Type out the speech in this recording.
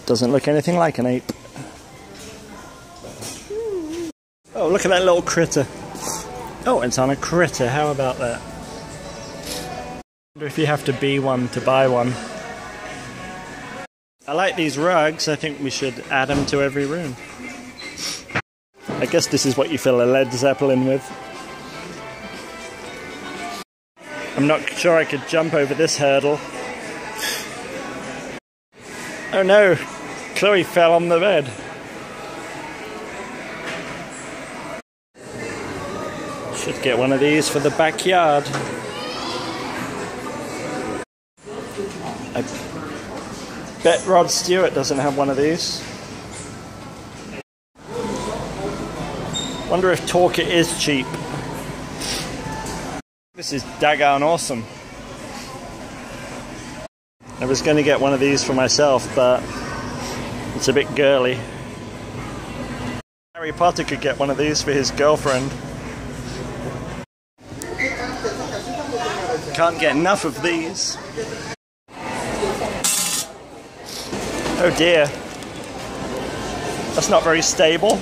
Doesn't look anything like an ape. Oh, look at that little critter. Oh, it's on a critter. How about that? I wonder if you have to be one to buy one. I like these rugs. I think we should add them to every room. I guess this is what you fill a Led Zeppelin with. I'm not sure I could jump over this hurdle. Oh no! Chloe fell on the bed. Should get one of these for the backyard. I bet Rod Stewart doesn't have one of these. Wonder if Torque is cheap. This is daggone awesome. I was going to get one of these for myself, but it's a bit girly. Harry Potter could get one of these for his girlfriend. Can't get enough of these. Oh dear. That's not very stable.